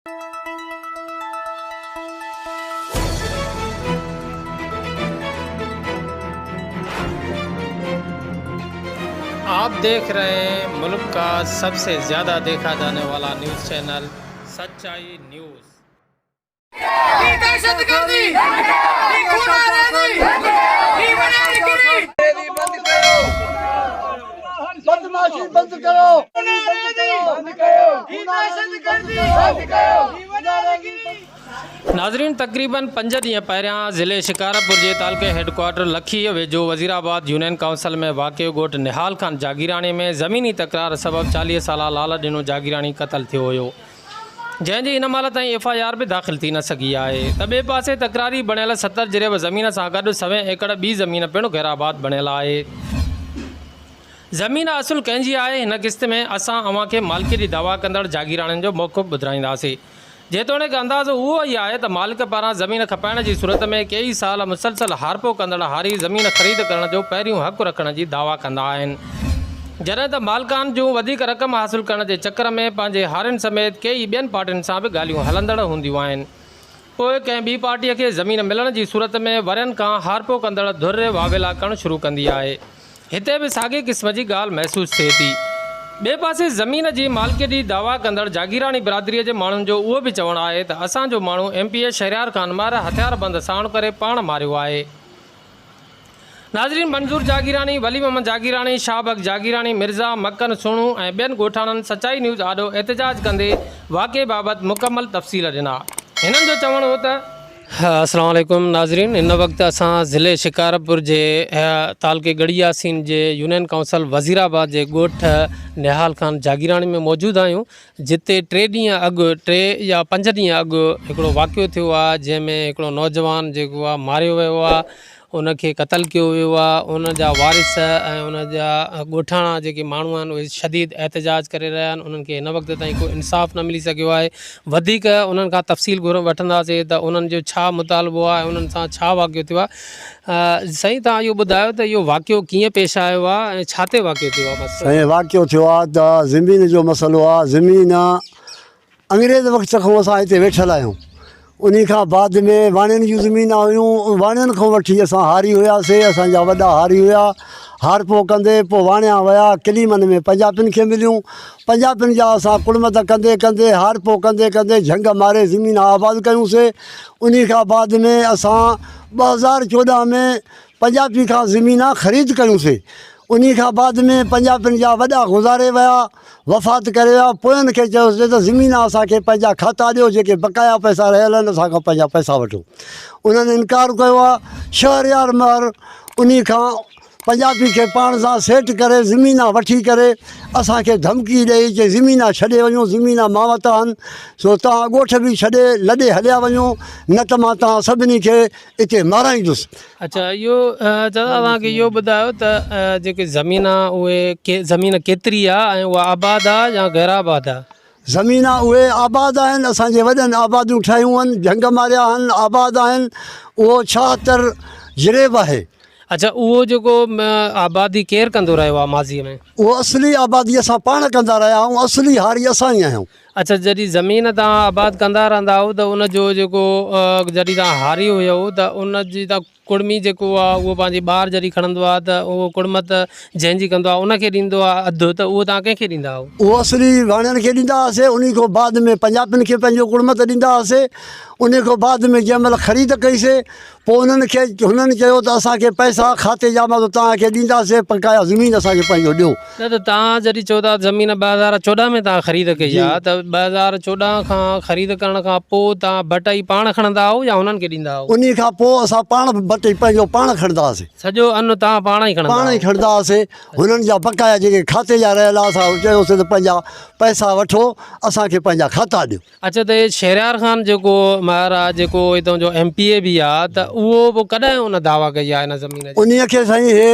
आप देख रहे हैं मुल्क का सबसे ज़्यादा देखा जाने वाला न्यूज़ चैनल सच्चाई न्यूज़। बदमाशी बंद करो। नाज़रीन, तकरीबन 5 ॾींहं पहिरियां ज़िले शिकारपुर जे तालुके हेडक्वार्टर लखी वेझो वज़ीराबाद यूनियन काउंसिल में वाक़िअ ॻोठु निहाल ख़ान जागीराणी में ज़मीनी तकरार सबबि 40 साला लाल ॾिनो जागीराणी क़तल थियो हुयो, जंहिंजी इन महिल ताईं FIR बि दाख़िल थी न सघी आहे। त ॿिए पासे तकरारी बणियल 70 जिरेब ज़मीन सां गॾु 100 एकड़ ॿी ज़मीन पिणु गैराबाद बणियल आहे। ज़मीन असुल कंहिंजी आहे, हिन किस्त में असां अव्हांखे मालिकी जी दावा कंदड़ जागीराणियुनि जो मौक़िफ़ ॿुधाईंदासीं। जेतोणीकि अंदाज़ो उहो ई आहे त मालिक पारां ज़मीन खपाइण जी सूरत में कई साल मुसलसल हारपो कंदड़ हारी ज़मीन ख़रीद करण जो पहिरियों हक़ रखण जी दावा कंदा आहिनि, जॾहिं त मालिकान जूं वधीक रक़म हासिल करण जे चकर में पंहिंजे हारियुनि समेत कई ॿियनि पार्टियुनि सां बि ॻाल्हियूं हलंदड़ हूंदियूं आहिनि। पोइ कंहिं ॿी पार्टीअ खे ज़मीन मिलण जी सूरत में वरियनि खां हारपो कंदड़ धुर वावेला करणु शुरू कंदी आहे। हिते बि साॻी क़िस्म जी ॻाल्हि महसूसु थिए थी। ॿिए पासे ज़मीन जी मालिकी जी दावा कंदड़ जागीराणी बिरादरीअ जे माण्हुनि जो उहो बि चवणु आहे त असांजो माण्हू MP शहरियार ख़ान मार हथियार बंदि साण करे पाण मारियो आहे। नाज़रीन, मंज़ूर जागीराणी, वली मोहम्मद जागीराणी, शाहबग जागीराणी, मिर्ज़ा, मक्कन सुणू ऐं ॿियनि ॻोठाणनि सचाई न्यूज़ आॾो एहतजाज कंदे वाक़े बाबति मुकमल तफ़सील ॾिना। हिननि जो चवणु हो त अस्सलाम वालेकुम नाज़रीन, इन वक़्तु असां ज़िले शिकारपुर जे तालुके गढ़ियासीन जे यूनियन काउंसिल वज़ीराबाद जे ॻोठ निहाल ख़ान जागीराणी में मौजूदु आहियूं, जिते 3 या 5 ॾींहं अॻु हिकिड़ो वाक़ियो थियो आहे, जंहिंमें हिकिड़ो नौजवान जेको आहे मारियो वियो आहे, उनखे क़तल कयो वियो आहे। उन जा वारिस ऐं उन जा ॻोठाणा जेके माण्हू आहिनि उहे शदीद एहतजाज करे रहिया आहिनि। उन्हनि खे हिन वक़्त ताईं को इंसाफ़ न मिली सघियो आहे। वधीक उन्हनि खां तफ़सील वठंदासीं त उन्हनि जो छा मुतालबो आहे, उन्हनि सां छा वाक़ियो थियो आहे। साईं, तव्हां इहो ॿुधायो त इहो वाक़ियो कीअं पेश आयो आहे ऐं छा ते वाक़ियो थियो आहे? बसि साईं, वाक़ियो थियो आहे त ज़मीन जो मसइलो आहे। ज़मीन अंग्रेज़ वक़्त खां असां हिते वेठल आहियूं। उन खां बाद में वाणियुनि जूं ज़मीन हुयूं। वाणियुनि खां वठी असां हारी हुआसीं, असांजा वॾा हारी हुआ। हारपो कंदे पोइ वाणिया विया, किलीमन में पंजाबियुनि खे मिलियूं। पंजाबियुनि जा असां कुड़मत कंदे कंदे हारपो कंदे कंदे झंग मारे ज़मीन आबाद कयूंसीं। उन खां बाद में असां 2014 में पंजाबी खां ज़मीन ख़रीद कयूंसीं। उन खां बाद में पंजाबियुनि जा वॾा गुज़ारे विया, वफ़ात करे विया। पोयनि खे चयोसीं त ज़मीन असांखे पंहिंजा खाता ॾियो, जेके बक़ाया पैसा रहियल आहिनि असांखां पंहिंजा पैसा वठो। उन्हनि इनकार कयो आहे। शहरियार मार उन खां पंजाबी खे पाण सां सेट करे ज़मीन वठी करे असांखे धमकी ॾेई चई ज़मीन छॾे वञो, ज़मीन मां वरिता आहिनि, सो तव्हां ॻोठ बि छॾे लॾे हलिया वञो, न त मां तव्हां सभिनी खे हिते माराईंदुसि। अच्छा, इहो तव्हांखे इहो ॿुधायो त जेके ज़मीन आहे उहे ज़मीन केतिरी आहे ऐं उहा आबाद आहे या गैराबाद आहे? ज़मीन उहे आबाद आहिनि, असांजे वॾनि आबादियूं ठाहियूं आहिनि, झंग मारिया आहिनि, आबाद आहिनि। उहो 76 जिरेब आहे। अच्छा, उहो जेको आबादी केरु कंदो रहियो आहे माज़ीअ में? उहो असली आबादी असां पाण कंदा रहिया आहियूं, असली हारी असां ई आहियूं। अच्छा, जॾहिं ज़मीन तव्हां आबाद कंदा रहंदा हुओ त उनजो जेको जॾहिं तव्हां हारी हुयो त उनजी त कुड़मी जेको आहे उहो पंहिंजी ॿार जॾहिं खणंदो आहे त उहो कुड़मत जंहिंजी कंदो आहे उनखे ॾींदो आहे अधु, त उहो तव्हां कंहिंखे ॾींदा हुओ? उहो असली वाणियुनि खे ॾींदा हुआसीं। उन खां बाद में पंजाबियुनि खे पंहिंजो कुड़मत ॾींदा हुआसीं। उन खां बाद में जंहिं महिल ख़रीद कईसीं पोइ हुननि चयो त असांखे पैसा खाते जा मां तव्हांखे ॾींदासीं, बक़ाया ज़मीन असांखे पंहिंजो ॾियो। न त तव्हां जॾहिं चओ था ज़मीन 2014 में तव्हां ख़रीद कई आहे, त 2014 खां ख़रीद करण खां पोइ तव्हां बटाई पाण खणंदा हुओ या उन्हनि खे ॾींदा हुओ? उन खां पोइ असां पाण बटाई पंहिंजो पाण खणंदा हुआसीं। सॼो अन्न तव्हां पाण ई खणंदा हुआसीं। हुननि जा बक़ाया जेके खाते जा रहियल असां चयोसीं त पंहिंजा पैसा वठो, असांखे पंहिंजा खाता ॾियो। अच्छा, त शहरियार ख़ान जेको महाराज जेको हितां जो MPA बि आहे, त उहो पोइ कॾहिं उन दावा कई आहे हिन ज़मीन जी? उन खे साईं हे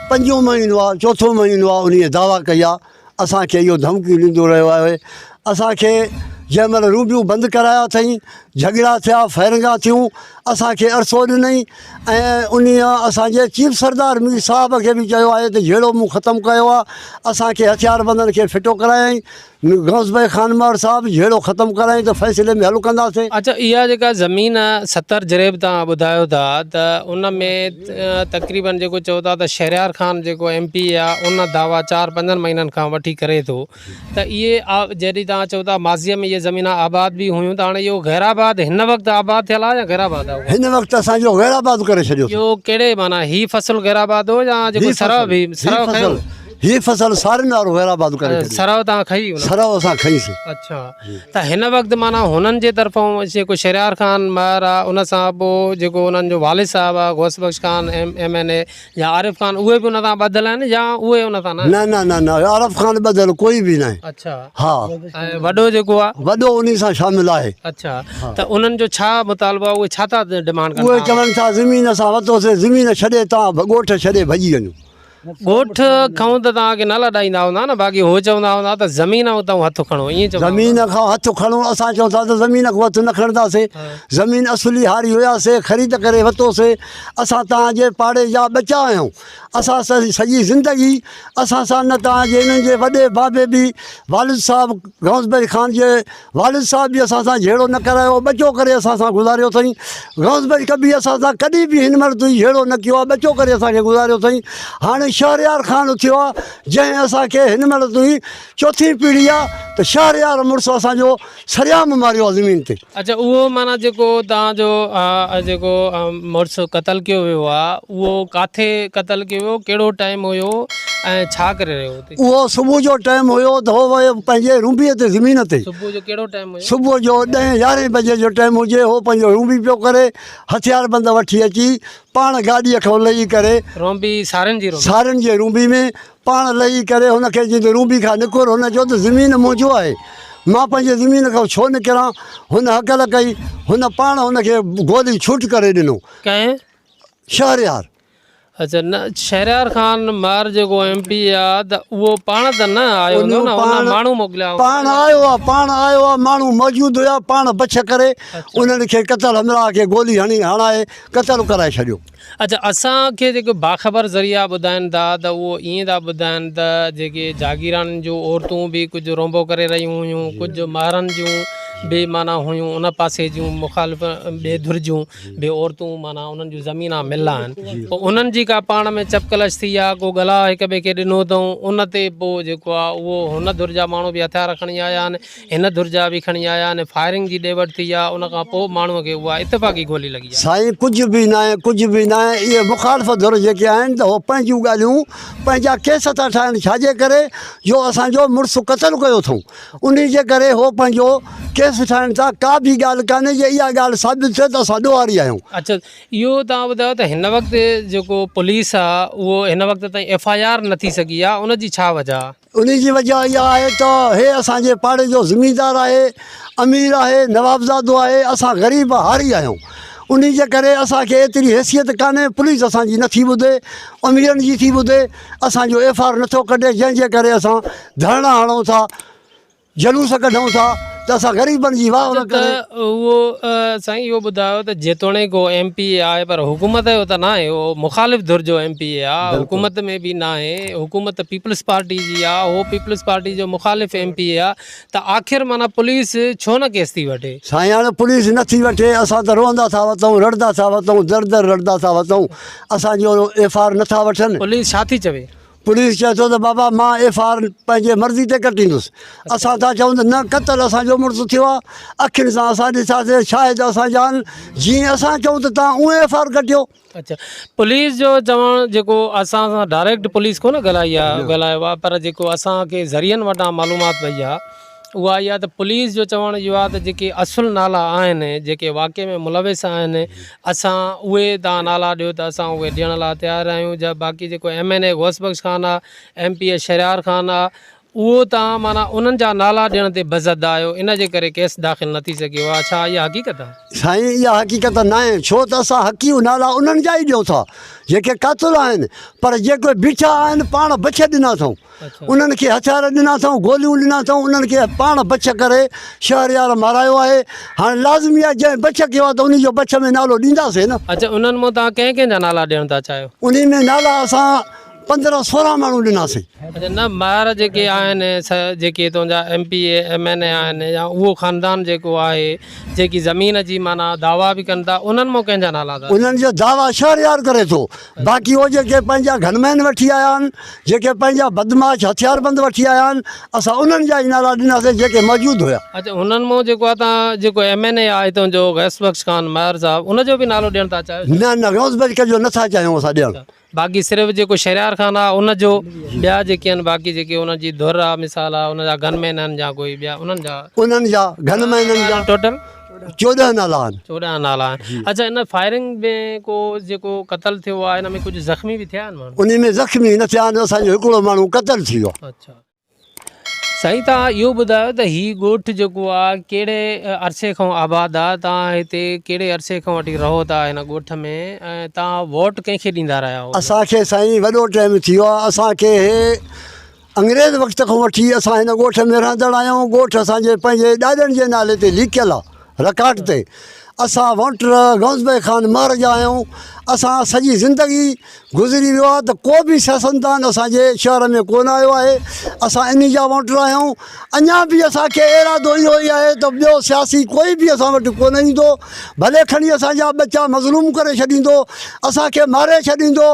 5 महीनो आहे, 4 महीनो आहे, उन दावा कई आहे। असांखे इहो धमकी ॾींदो रहियो आहे। असांखे जंहिं महिल रूबियूं बंदि कराया अथई, झगड़ा थिया, फायरिंगा थियूं, असांखे अरिसो ॾिनई ऐं उन असांजे चीफ सरदार मीर साहब खे बि चयो आहे त जहिड़ो मूं ख़तमु कयो आहे, असांखे हथियारबंदनि खे फिटो करायई। गौस भाई खानमार साहब जहिड़ो ख़तमु करायई त फ़ैसिले में हलु कंदासीं। अच्छा, इहा जेका ज़मीन 70 जरेब तव्हां ॿुधायो था त उन में तक़रीबन जेको चओ था त शहरयार ख़ान जेको MP आहे उन दावा 4-5 महीननि खां वठी करे थो त इहे जॾहिं तव्हां चओ था माज़ीअ में इहे ज़मीन आबाद बि हुयूं त हाणे इहो गैराबाद हिन वक़्तु आबाद थियल आहे या गैराबाद आहे? हिन वक़्तु असांजो गैराबाद करे छॾियो। इहो कहिड़े माना ही फ़सुल गैराबाद हो या जेको सरव बि सरव खयो? ही फसल सारियुनि वारो गैराबाद करे छॾियो। सरव तव्हां खई? सरव असां खईसीं। अच्छा, त हिन वक़्तु माना हुननि जे तरफ़ां जेको शहरयार ख़ान मार आहे उन सां पोइ जेको उन्हनि जो वालिद साहिबु आहे गौस बख्श ख़ान MNA या आरिफ ख़ान, उहे बि उन सां ॿधल आहिनि या उहे उन सां न? न न न आरिफ ख़ान ॿधल कोई बि न आहे। अच्छा, हा, ऐं वॾो जेको आहे वॾो उन सां शामिलु आहे। अच्छा, त उन्हनि जो छा मुतालबो आहे? उहे छा था डिमांड कनि? उहे चवनि था ज़मीन असां वरितोसीं, ज़मीन छॾे तव्हां ॻोठ छॾे भॼी वञो। ॻोठ खां त तव्हांखे न लॾाईंदा हूंदा न, बाक़ी हो चवंदा हूंदा त ज़मीन खां हथु खणो, ईअं चवंदा? ज़मीन खां हथु खणो, असां चऊं था त ज़मीन खां हथु न खणंदासीं। ज़मीन असुली हारी हुयासीं, ख़रीद करे वरितोसीं। असां तव्हांजे पाड़े जा ॿचा आहियूं। असां सॼी ज़िंदगी असां सां न तव्हांजे इन्हनि जे वॾे बाबे बि वालिद साहिबु गौस भाई ख़ान जे वालिद साहिबु बि असां सां जहिड़ो न करायो, ॿचो करे असां सां गुज़ारियो अथई। गौस भाई कबी असां सां कॾहिं बि हिन महिल तुई जहिड़ो न कयो आहे, ॿचो करे असांखे गुज़ारियो अथई। हाणे शहरयार ख़ान थियो आहे जंहिं असांखे हिन महिल तुई चौथी पीढ़ी आहे त शहरयार मुड़ुसु असांजो सरियाम मारियो आहे ज़मीन ते। अच्छा, उहो माना जेको तव्हांजो जेको मुड़ुसु क़तलु कयो वियो आहे उहो किथे क़तलु कयो वियो, कहिड़ो टाइम हुयो ऐं छा करे रहियो हुते? उहो सुबुह जो टाइम हुयो त हो वियो पंहिंजे रूबीअ ते ज़मीन ते। सुबुह जो कहिड़ो टाइम हुयो? सुबुह जो 10-11 बजे जो टाइम हुजे, हो पंहिंजो रूबी पियो करे, हथियारबंद वठी अची पाण गाॾीअ खां लही करे रोंबी सारियुनि जी रोंबी? सारियुनि जे रूबी में पाण लही करे हुनखे जीअं रूबी खां निकुर, हुन चयो त ज़मीन मुंहिंजो आहे, मां पंहिंजे ज़मीन खां छो निकिरां। हुन हकल कई, हुन पाण हुनखे गोली छूट करे ॾिनो। कंहिं? शहरयार। अच्छा, न शहरयार ख़ान मार जेको MP आहे त उहो पाण त न आयो हूंदो न, हुन माण्हू मोकिलिया? पाण आयो आहे, माण्हू मौजूदु हुया, पाण बच करे उन्हनि खे क़तल हमला खे गोली हणाए क़तल कराए छॾियो। अच्छा, असांखे जेके बाख़बर ज़रिया ॿुधाइनि था त उहो ईअं था ॿुधाइनि त जेके जागीरान जूं औरतूं बि कुझु रोंबो करे रहियूं हुयूं, कुझु मारनि जूं बि माना हुयूं, उन पासे जूं मुखालिफ़ ॿिए धुर जूं बि औरतूं माना उन्हनि जूं ज़मीना मिला आहिनि। पोइ उन्हनि जी का पाण में चपकलश थी आहे, को गला हिक ॿिए खे ॾिनो अथऊं, उन ते पोइ जेको आहे उहो हुन धुर जा माण्हू बि हथियार खणी आया आहिनि, हिन धुर जा बि खणी आया आहिनि, फायरिंग जी ॾे वठि थी आहे, उन खां पोइ माण्हूअ खे उहा इतफ़ाक़ी गोली लॻी आहे। साईं कुझु बि न आहे, कुझु बि न आहे। इहे मुखालिफ़ धुर जेके आहिनि त उहो पंहिंजूं ॻाल्हियूं पंहिंजा केस था ठाहिनि, छाजे करे जो असांजो मुड़ुसु क़तलु कयो अथऊं, उन जे करे हो पंहिंजो केस ठाहिनि था। का बि ॻाल्हि कान्हे जे इहा ॻाल्हि साबित थिए त असां ॾोहारी आहियूं। अच्छा, इहो तव्हां ॿुधायो त हिन वक़्तु जेको पुलिस आहे उहो हिन वक़्तु ताईं FIR न थी सघी आहे, उनजी छा वजह आहे? उन जी वजह इहा आहे त हे असांजे पाड़े जो ज़मींदार आहे, अमीर आहे, नवाबज़ादो आहे, असां ग़रीब हारी आहियूं। उन जे करे असांखे एतिरी हैसियत कान्हे, पुलिस असांजी नथी ॿुधे, अमीरनि जी थी ॿुधे, असांजो FIR नथो कढे, जंहिंजे करे असां धरना हणूं था, जलूस कढूं था त असां ग़रीबनि जी वाह न करे। त उहो साईं इहो ॿुधायो त जेतोणीकि को MP आहे पर हुकूमत जो त न आहे, उहो मुखालिफ़ धुर जो MP आहे, हुकूमत में बि न आहे, हुकूमत पीपल्स पार्टी जी आहे, उहो पीपल्स पार्टी जो मुखालिफ़ MP आहे, त आख़िर माना पुलिस छो न केस थी वठे? साईं हाणे पुलिस नथी वठे, असां त रोअंदा था वठूं, रड़ंदा था वठूं, दर दर रड़ंदा था वठूं, असांजो FIR नथा वठनि। पुलिस छा थी चवे? पुलिस चए थो त बाबा मां FIR पंहिंजे मर्ज़ी ते कटींदुसि। असां था चऊं त न, क़तलु असांजो मुड़ुसु थियो आहे, अखियुनि सां असां ॾिठासीं, शायदि असांजा आहिनि, जीअं असां चऊं त तव्हां उहे FIR कटियो। अच्छा, पुलिस जो चवणु जेको असां सां डायरेक्ट पुलिस कोन ॻाल्हायो आहे, पर जेको असांखे ज़रियनि वटां मालूमात पई आहे उहा इहा त पुलिस जो चवणु इहो आहे त जेके असुलु नाला आहिनि, जेके वाक़ई में मुलविस आहिनि, असां उहे तव्हां नाला ॾियो त असां उहे ॾियण लाइ तयारु आहियूं। जा बाक़ी जेको MNA गौस बख्श ख़ान आहे, MP शहरयार ख़ान आहे, उहो तव्हां माना उन्हनि जा नाला ॾियण ते बज़द आहियो, इन जे करे केस दाख़िल न थी सघियो आहे, छा इहा हक़ीक़त आहे? साईं इहा हक़ीक़त न आहे, छो त असां हक़ी नाला उन्हनि जा ई ॾियूं था जेके क़ातिल आहिनि, पर जेके बीठा आहिनि पाण बच ॾिना अथऊं, उन्हनि खे हथियार ॾिना अथऊं, गोलियूं ॾिना अथऊं, उन्हनि खे पाण बच करे शहरयार मारायो आहे। हाणे लाज़मी आहे जंहिं बच कयो आहे त उन जो बच में नालो ॾींदासीं न। अच्छा, उन्हनि मां तव्हां कंहिं कंहिंजा नाला ॾियण था चाहियो? उन में नाला असां 15-16 माण्हू ॾिनासीं। अच्छा, न ॿाहिरि जेके आहिनि जेके तुंहिंजा MP MNA आहिनि या उहो ख़ानदान जेको आहे जेकी ज़मीन जी माना दावा बि कनि था, उन्हनि मां कंहिंजा नाला था? उन्हनि जो दावा शहरयार करे थो, बाक़ी उहे जेके पंहिंजा गनमैन वठी आया आहिनि, जेके पंहिंजा बदमाश हथियारबंद वठी आया आहिनि, असां उन्हनि जा ई नाला ॾिनासीं जेके मौजूदु हुया। अच्छा, उन्हनि मां जेको आहे तव्हां जेको MNA आहे तुंहिंजो गैस बख्श ख़ान महर साहब, उनजो बि नालो ॾियण था चाहियो? न गौस बच जो नथा चाहियूं असां ॾियणु। बाक़ी सिर्फ़ु जेको शहरयार ख़ान आहे उनजो, ॿिया जेके आहिनि बाक़ी जेके उन्हनि जी धुर आहे मिसाल आहे उनजा गनमैन आहिनि या कोई ॿिया उन्हनि जा गनमैननि जा टोटल 14 नाला आहिनि। 14 नाला आहिनि। अच्छा, इन फायरिंग में को जेको क़तल थियो आहे इन में कुझु ज़ख़्मी बि थिया आहिनि माण्हू? उन में ज़ख़्मी न थिया आहिनि, असांजो हिकिड़ो माण्हू क़तल थी वियो। अच्छा साईं, तव्हां इहो ॿुधायो त हीउ ॻोठु जेको आहे कहिड़े अरसे खां आबाद आहे? तव्हां हिते कहिड़े अरसे खां वठी रहो था हिन ॻोठ में, ऐं तव्हां वोट कंहिंखे ॾींदा रहिया हो? असांखे साईं वॾो टाइम थी वियो आहे, असांखे अंग्रेज़ वक़्त खां वठी असां हिन ॻोठ में रहंदड़ आहियूं। ॻोठु असांजे पंहिंजे ॾाॾनि जे नाले ते लिखियलु आहे रिकार्ड ते। असां वोटर गौसबे ख़ान महर जा आहियूं। असां सॼी ज़िंदगी गुज़री वियो आहे त को बि सियासतदान असांजे शहर में कोन आयो आहे। असां इन जा वोटर आहियूं। अञा बि असांखे इरादो इहो ई आहे त ॿियो सियासी कोई बि असां वटि कोन ईंदो, भले खणी असांजा बच्चा मज़लूम करे छॾींदो, असांखे मारे छॾींदो।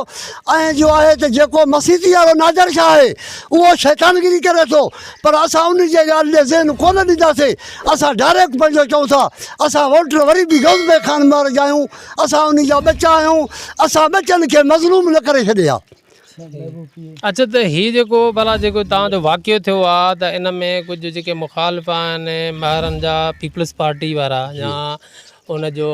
ऐं जो आहे त जेको मसीती वारो नादर शाह आहे उहो शैतानगिरी करे थो, पर असां उन जे ॻाल्हि ॾे ज़हन कोन ॾींदासीं। असां डायरेक्ट पंहिंजो चऊं था, असां वोटर वरी बि गौसबे ख़ान महर जा आहियूं, असां उन जा बच्चा आहियूं, असां बच्चनि खे मज़लूम न करे छॾिया। अच्छा, त हीउ जेको भला जेको तव्हांजो वाक़ियो थियो आहे त इन में कुझु जेके मुखालिफ़ आहिनि महरनि जा, पीपल्स पार्टी वारा या उनजो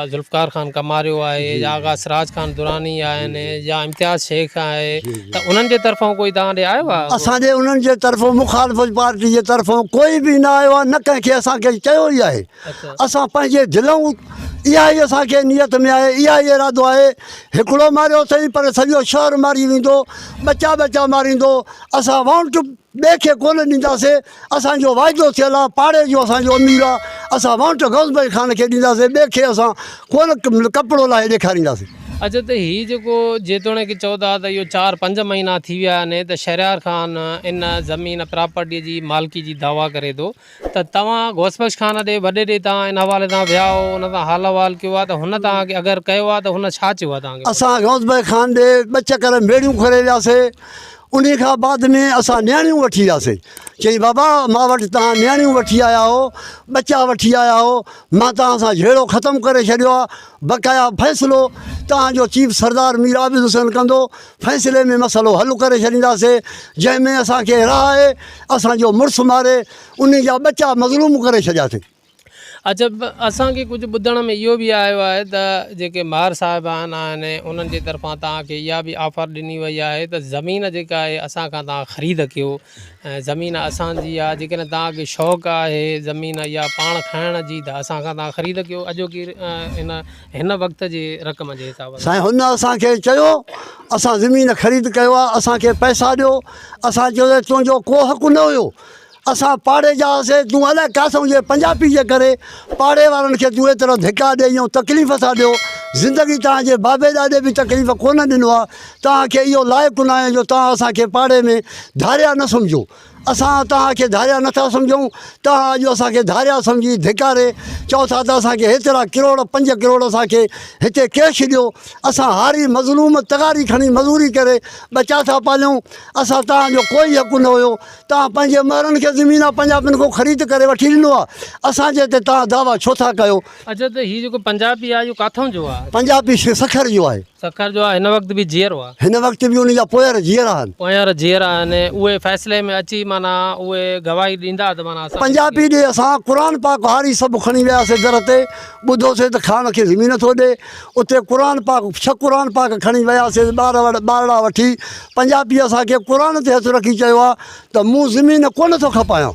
ज़ुल्फ़कार ख़ान कमारियो आहे या आगा सिराज ख़ान दुरानी आहिनि या इम्तियाज़ शेख आहे, त उन्हनि जे तरफ़ां कोई तव्हां ॾे आयो आहे? असांजे उन्हनि जे तरफ़ां मुखालिफ़ पार्टी जे तरफ़ां कोई बि न आयो आहे, न कंहिंखे असांखे चयो ई आहे। असां पंहिंजे दिलऊं इहा ई असांखे नियत में आहे, इहा ई इरादो आहे। हिकिड़ो मारियो अथई पर सॼो शहर मारी वेंदो, बच्चा मारींदो। असां वोट ॿिए खे कोन ॾींदासीं, असांजो वाइदो थियल आहे, पाड़े जो असांजो अमीर आहे, असां वोट गौसबे ख़ान खे ॾींदासीं, ॿिए खे असां कोन कपिड़ो लाहे ॾेखारींदासीं। अच्छा, त हीउ जेको जेतोणीकि चओ था त इहो 4-5 महीना थी विया आहिनि त शहरयार ख़ान इन ज़मीन प्रॉपर्टीअ जी मालिकी जी दावा करे थो, त तव्हां गौसबख्श ख़ान ॾे वॾे ॾे तव्हां इन हवाले सां विया हो, उन सां हाल अहिवाल कयो आहे, त हुन तव्हांखे अगरि कयो आहे त हुन छा चयो आहे तव्हांखे? असां गौसबे ख़ान ॾे 2 चकर मेड़ियूं करे वियासीं। उन खां बाद में असां नियाणियूं वठी वियासीं। चई बाबा मां वटि तव्हां नियाणियूं वठी आया हो, बच्चा वठी आया हो, मां तव्हां सां झेड़ो ख़तमु करे छॾियो आहे। बक़ाया फ़ैसिलो तव्हांजो चीफ सरदार मीर आबिद हुसैन कंदो, फ़ैसिले में मसइलो हल करे छॾींदासीं, जंहिंमें असांखे राह आहे असांजो मुड़ुसु मारे उन जा बच्चा मज़लूम करे छॾियासीं। अच्छा, असांखे कुझु ॿुधण में इहो बि आयो आहे त जेके महर साहिबान आहिनि उन्हनि जे तरफ़ां तव्हांखे इहा बि ऑफर ॾिनी वई आहे त ज़मीन जेका आहे असां खां तव्हां ख़रीद कयो, ऐं ज़मीन असांजी आहे, जेकॾहिं तव्हांखे शौक़ु आहे ज़मीन या पाण खाइण जी त असां खां तव्हां ख़रीद कयो अॼोकी हिन वक़्त जे रक़म जे हिसाब सां। साईं हुन असांखे चयो असां ज़मीन ख़रीद कयो आहे, असांखे पैसा ॾियो। असां चयो तुंहिंजो को हक़ु न हुयो, असां पाड़े जा हुआसीं, तूं अलाए काथऊं जे पंजाबी जे करे पाड़े वारनि खे तूं एतिरो धिका ॾे ऐं तकलीफ़ था ॾियो। ज़िंदगी तव्हांजे बाबे ॾाॾे बि तकलीफ़ कोन ॾिनो आहे, तव्हांखे इहो लाइक़ु न आहे जो तव्हां असांखे पाड़े में धारिया न सम्झो। असां तव्हांखे धारिया नथा सम्झूं, तव्हां अॼु असांखे धारिया सम्झी धिकारे चओ था त असांखे हेतिरा किरोड़ 5 किरोड़ असांखे हिते कैश ॾियो। असां हारी मज़लूम तगारी खणी मज़ूरी करे बचा था पालियूं। असां तव्हांजो कोई हक़ु न हुयो, तव्हां पंहिंजे महरनि खे ज़मीन पंजाबियुनि खां ख़रीद करे वठी ॾिनो आहे, असांजे हिते तव्हां दावा छो था कयो? अच्छा, त हीउ जेको पंजाबी आहे इहो किथां जो आहे? पंजाबी सखर जो आहे। सखर जो आहे। हिन वक़्तु बि जीअरो आहे? हिन वक़्तु बि उन जा पोयार जीअर आहिनि। पोयार जीअर आहिनि, उहे फ़ैसिले में अची माना उहे गवाही ॾींदा त माना असां पंजाबी ॾे असां क़ुर पाक हारी सभु खणी वियासीं दर ते ॿुधोसीं त खान खे ज़मीन थो ॾे उते क़ुर पाक 6 क़ुर पाक खणी वियासीं ॿारड़ा वठी पंजाबी असांखे क़ुर ते हथु रखी चयो आहे त मूं ज़मीन कोन थो खपायां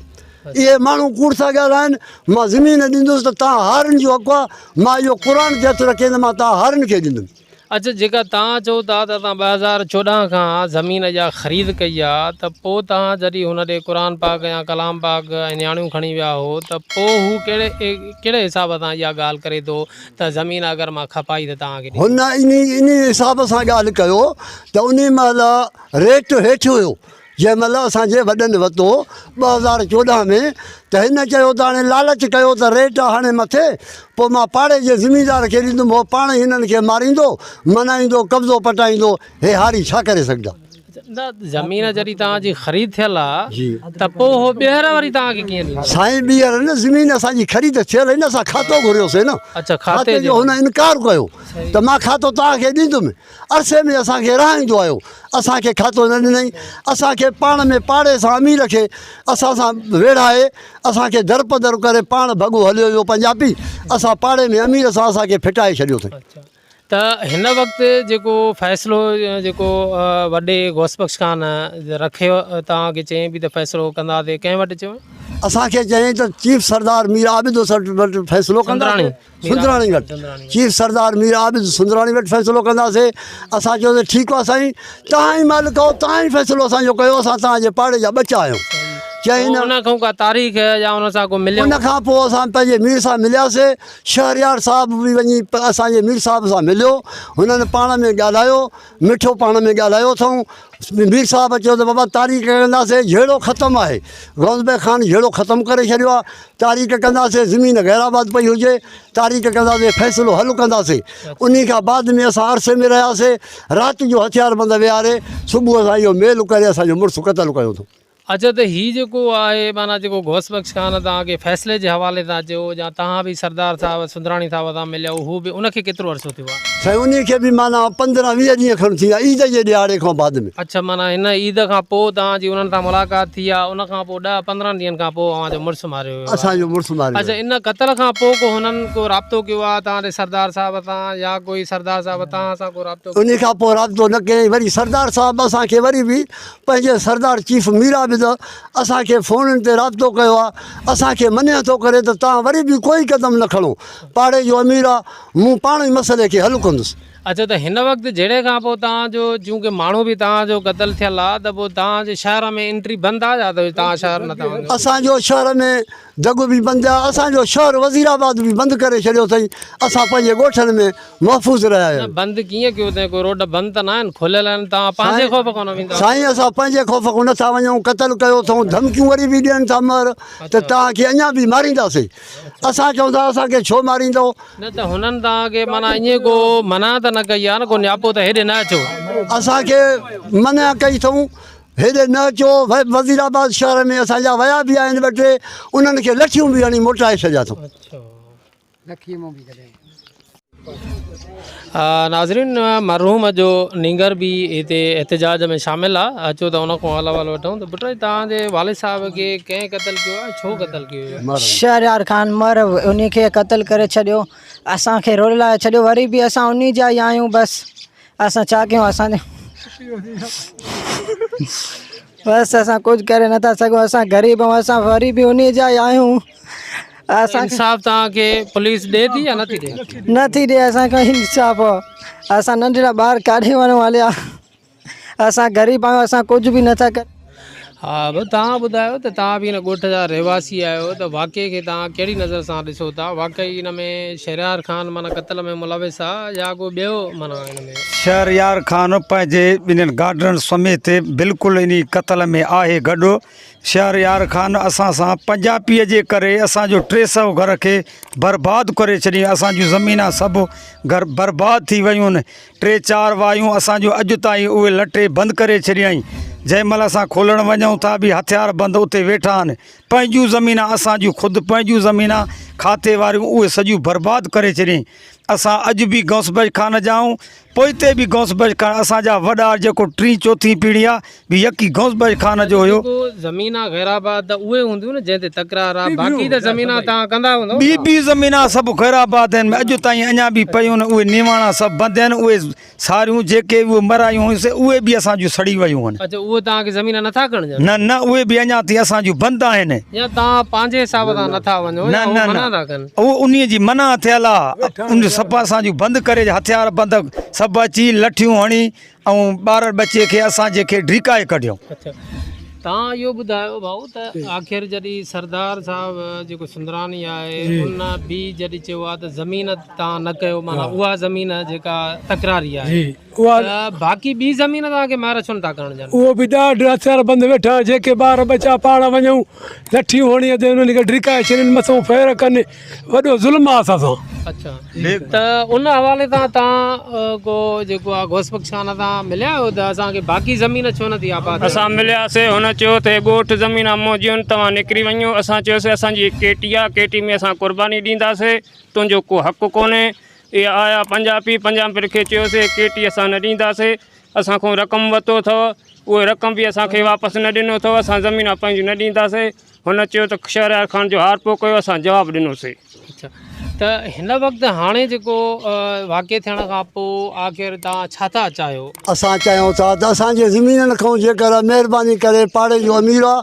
इहे माण्हू कूड़ था ॻाल्हाइनि मां ज़मीन ॾींदुसि त तव्हां हारियुनि जो हक़ु आहे मां इहो क़ुर ते हथु रखे त मां तव्हां हारियुनि खे ॾींदुमि। अच्छा जेका तव्हां चओ था त तव्हां 2014 खां ज़मीन जा ख़रीद कई आहे त पोइ तव्हां जॾहिं हुन ॾे क़ुर पाक या कलाम पाक ऐं नियाणियूं खणी विया हो त पोइ हू कहिड़े हिसाब सां इहा ॻाल्हि करे थो त ज़मीन अगरि मां खपाई त तव्हांखे हुन इन हिसाब सां ॻाल्हि कयो त उन महिल रेट हेठि हुयो जंहिं महिल असांजे वॾनि वरितो 2014 में त हिन चयो त हाणे लालच कयो त रेट हाणे मथे पोइ मां पाड़े जे ज़मीनदार खे ॾींदुमि उहो पाण हिननि खे मारींदो मनाईंदो कब्ज़ो पटाईंदो हे हारी छा करे सघंदा। न ज़मीन जॾहिं तव्हांजी ख़रीद थियल आहे त पोइ हो ॿीहर वरी तव्हांखे कीअं ॾींदा? साईं ॿीहर न ज़मीन असांजी ख़रीद थियल हिन असां खातो घुरियोसीं न। अच्छा खाते जो हुन इनकार कयो त मां खातो तव्हांखे ॾींदुमि अरसे में असांखे रहाईंदो आयो असांखे खातो न ॾिनई असांखे पाण में पाड़े सां अमीर खे असां सां वेड़ाए असांखे दर पदर करे पाण भॻो हलियो वियो पंजाबी असां पाड़े में अमीर सां असांखे फिटाए छॾियो अथई। त हिन वक़्तु जेको फ़ैसिलो जेको वॾे गौसबख्श ख़ान रखियो तव्हांखे चई बि त फ़ैसिलो कंदासीं कंहिं वटि चयो असांखे चयईं त चीफ सरदार मीर आबिद वटि फ़ैसिलो कंदासीं सुंदराणी वटि चीफ सरदार मीर आबिद सुंदराणी वटि फ़ैसिलो कंदासीं असां चयोसीं ठीकु आहे साईं तव्हां ई मालिक आहियो तव्हां ई फ़ैसिलो असांजो कयो असां तव्हांजे पाड़े जा बचा आहियूं। चईं उन खां का तारीख़ या उन सां को मिलियो उन खां पोइ असां पंहिंजे मीर सां मिलियासीं शहरयार साहिब बि वञी असांजे मीर साहिब सां मिलियो हुननि पाण में ॻाल्हायो मिठो पाण में ॻाल्हायो अथऊं मीर साहिबु चयो त बाबा तारीख़ कंदासीं जहिड़ो ख़तमु आहे गौसबख्श ख़ान जहिड़ो ख़तमु करे छॾियो आहे तारीख़ कंदासीं ज़मीन गैराबाद पई हुजे तारीख़ कंदासीं फ़ैसिलो हल कंदासीं उन खां बाद में असां अरसे में रहियासीं राति जो हथियारबंद विहारे सुबुह सां इहो मेल करे असांजो मुड़ुसु क़तलु कयो अथऊं। अच्छा त हीउ जेको आहे माना जेको गौसबख्श ख़ान तव्हांखे फ़ैसिले जे हवाले सां चयो या तव्हां बि सरदार साहिब सुंदराणी साहिब सां मिलियो हू बि उनखे केतिरो अर्सो थियो आहे? साईं उन खे बि माना 15-20 ॾींहं खनि थी विया ईद जे ॾियारे खां बाद में। अच्छा माना हिन ईद खां पोइ तव्हांजी उन्हनि सां मुलाक़ात थी आहे उन खां पोइ 10-15 ॾींहंनि खां पोइ अव्हांजो मुड़ुसु मारियो वियो असांजो मुड़ुसु मारियो। अच्छा इन क़तल खां पोइ को हुननि को राब्तो कयो आहे तव्हांजे सरदार साहिब सां या कोई सरदार साहिब तव्हां सां को राब्तो? उन खां पोइ राब्तो न कयईं वरी सरदार साहिबु असांखे वरी बि पंहिंजे सरदार चीफ मीर आबिद असांखे फ़ोननि ते राब्तो कयो आहे असांखे मञे थो करे त तव्हां वरी बि कोई क़दम न खणो पाड़े जो अमीर आहे मूं पाण ई मसइले खे हल कंदुसि। अच्छा त हिन वक़्तु जहिड़े खां पोइ तव्हांजो चूंकि माण्हू बि तव्हांजो क़तल थियल आहे त पोइ तव्हांजे शहर में एंट्री बंदि आहे या त तव्हां शहर न तव्हां असांजो शहर में दग बि बंदि आहे असांजो शहर वज़ीराबाद बि बंदि करे छॾियो अथई असां पंहिंजे ॻोठनि में महफ़ूज़ रहिया आहियूं। बंदि कीअं कयो अथई कोई रोड बंदि त न आहिनि खुलियल आहिनि तव्हां पंहिंजे ख़ौफ़ कोन वेंदा? साईं असां पंहिंजे ख़ौफ़ खां नथा वञूं क़तल कयो अथऊं धमकियूं वरी बि ॾियनि था मर त तव्हांखे अञा बि मारींदासीं असां चऊं था असांखे छो मारींदो न त हुननि तव्हांखे माना ईअं को मना त न कई आहे न को न्यापो त हेॾे न अचो असांखे मना कई अथऊं हेॾे न अचो वज़ीराबाद शहर में असांजा विया बि आहिनि 2-3 उन्हनि खे लठियूं बि हणी मोटाए छॾिया अथऊं। नाज़रीन मरहूम जो नींगर बि हिते एहतजाज में शामिल आहे अचो त उन खां हवालो वठूं त पुट तव्हांजे वालिद साहिब खे कंहिं क़तल कयो आहे छो क़तल कयो? शहरयार ख़ान मर उन खे क़तल करे छॾियो असांखे रोलाए छॾियो वरी बि असां उन जा ई आहियूं बसि असां छा कयूं असांजे बसि असां कुझु करे नथा सघूं असां ग़रीब आहियूं असां वरी बि उन जा ई आहियूं असां इंसाफ़ तव्हांखे पुलिस ॾिए थी या नथी ॾिए? नथी ॾिए असांखे इंसाफ़ असां नंढड़ा ॿार काॾे वञूं हलिया असां ग़रीब आहियूं असां कुझु बि नथा कर। हा भाउ तव्हां ॿुधायो त तव्हां बि हिन ॻोठ जा रहवासी आहियो त वाक़े खे तव्हां कहिड़ी नज़र सां ॾिसो था वाक़ई हिन में शहरयार ख़ान माना क़तल में मुलविस आहे या को ॿियो माना हिन में? शहरयार ख़ान पंहिंजे ॿिन्हिनि गार्डन समेत बिल्कुलु इन क़तल में आहे गॾु शहरयार ख़ान असां सां पंजाबीअ जे करे असांजो 300 घर खे बर्बादु करे छॾियईं असांजूं ज़मीना सभु घर बर्बादु थी वियूं आहिनि 3-4 वायूं असांजो अॼु ताईं उहे लटे बंदि करे छॾियईं जंहिं महिल असां खोलण वञूं था बि हथियार बंदि उते वेठा आहिनि पंहिंजूं ज़मीना असांजूं ख़ुदि पंहिंजूं ज़मीना खाते वारियूं उहे सॼियूं बर्बादु करे छॾियईं असां अॼु बि गौसबज खान जाऊं पोइते बि गौसबज खान असांजा वॾा जेको टी चौथी पीढ़ी आहे बि यकी गौसबज खान जो हुयो। ज़मीन ग़ैराबाद त उहे हूंदियूं न जंहिं ते तकरार आहे, बाक़ी त ज़मीन तव्हां कंदा हूंदो। ॿी ज़मीन सभु ग़ैराबाद आहिनि, अॼु ताईं अञा बि पयूं आहिनि, उहे निवाणा सभु बंदि आहिनि। उहे सारियूं जेके उहे मरायूं हुयूंसीं उहे बि असांजूं सड़ी वियूं आहिनि। अच्छा, उहे तव्हांखे ज़मीन नथा खणजनि? न उहे बि अञा ताईं असांजूं बंदि आहिनि। या तव्हां पंहिंजे हिसाब सां नथा वञो? न उहो उन जी मना थियल आहे, उन सभु असांजूं बंदि करे हथियार बंदि सभु अची लठियूं हणी ऐं ॿार बचे खे असां जेके ढिकाए कढियूं। अच्छा, तव्हां इहो ॿुधायो भाऊ त आख़िर जॾहिं सरदार साहिबु जेको सुंदरानी आहे उन बि जॾहिं चयो आहे त ज़मीन तव्हां न कयो, माना उहा ज़मीन जेका तकरारी आहे, बाक़ी ॿी ज़मीन तव्हांखे ॿाहिरि छो नथा करणु ॾियनि? उहो बि ॾाढा हथियार बंदि वेठा, जेके ॿार बचा पाण वञूं लठियूं हणी ते उन्हनि खे ढिकाए छॾनि, मथां फेर कनि, वॾो ज़ुल्म आहे असां सां। अच्छा, त उन हवाले सां तव्हां को जेको आहे घोसबख्श खान तां मिलिया आहियो त असांखे बाक़ी ज़मीन छो नथी आबाद? असां मिलियासीं, हुन चयो त ॻोठ ज़मीन मौजूदु आहिनि, तव्हां निकिरी वञो। असां चयोसीं असांजी केटी आहे, केटी में असां क़ुर्बानी ॾींदासीं, तुंहिंजो को हक़ु कोन्हे। इहे आया पंजाबी खे चयोसीं केटी असां न ॾींदासीं, असांखां रक़म वरितो अथव, उहे रक़म बि असांखे वापसि न ॾिनो अथव, असां ज़मीन पंहिंजूं न ॾींदासीं। हुन चयो त शहरयार ख़ान जो हार पोइ कयो, असां जवाबु ॾिनोसीं। अच्छा, त हिन वक़्तु हाणे जेको वाक़िए थियण खां पोइ आख़िर तव्हां छा था चाहियो? असां चाहियूं था त असांजे ज़मीननि खां जेकर महिरबानी करे पाड़े जो अमीर आहे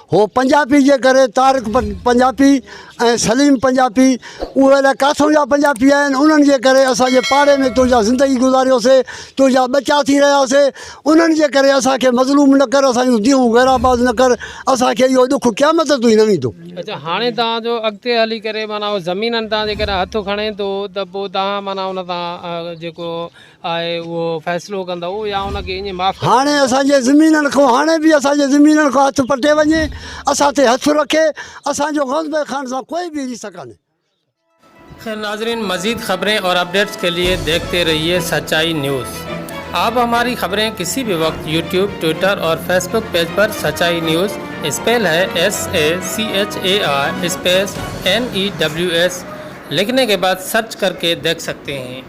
हो पंजाबी जे करे तारिक पंजाबी ऐं सलीम पंजाबी, उहे अलाए किथां जा पंजाबी आहिनि, उन्हनि जे करे असांजे पाड़े में तुंहिंजा ज़िंदगी गुज़ारियोसीं, तुंहिंजा बचा थी रहियासीं, उन्हनि जे करे असांखे मज़लूम न कर, असांजूं दियूं ग़ैराबाद न कर, असांखे इहो ॾुखु क़यामत ताईं न ईंदो। अच्छा, हाणे तव्हांजो अॻिते हली करे माना उहो ज़मीननि तां जेकर हथु खणे थो त पोइ तव्हां माना उन तां जेको आहे उहो फ़ैसिलो कंदव या उनखे ईअं माफ़ु? हाणे असांजे ज़मीननि खां हाणे बि असांजे ज़मीननि खां हथु पटे वञे, असां ते हथु रखे, असांजो गौसबज खान सां कोई भी रिश्ता कान्हे। खैर नाज़रीन, मज़ीद ख़बरें और अपडेट्स के लिए देखते रहिए सच्चाई न्यूज़। आप हमारी खबरें किसी भी वक्त यूट्यूब, ट्विटर और फेसबुक पेज पर सच्चाई न्यूज़ स्पेल है SACHAI स्पेस NEWS लिखने के बाद सर्च करके देख सकते हैं।